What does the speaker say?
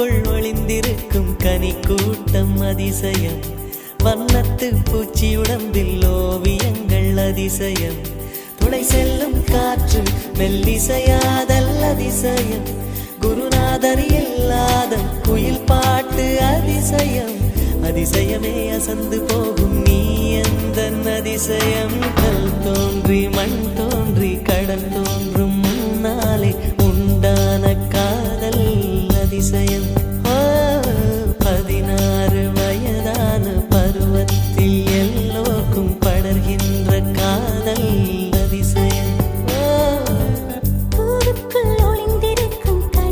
பூவுக்குள் ஒளிந்திருக்கும் கனி கூட்டம் அதிசயம். வண்ணத்து பூச்சி உடம்பில் ஓவியங்கள் அதிசயம். துளை செல்லும் காற்று மெல்லிசையாதல் அதிசயம். குருநாதர் இல்லாத குயில் பாட்டு அதிசயம். அதிசயமே அசந்து போகும் நீ எந்த அதிசயம். கல் தோன்றி மண் தோன்றி கடல் தோன்றும்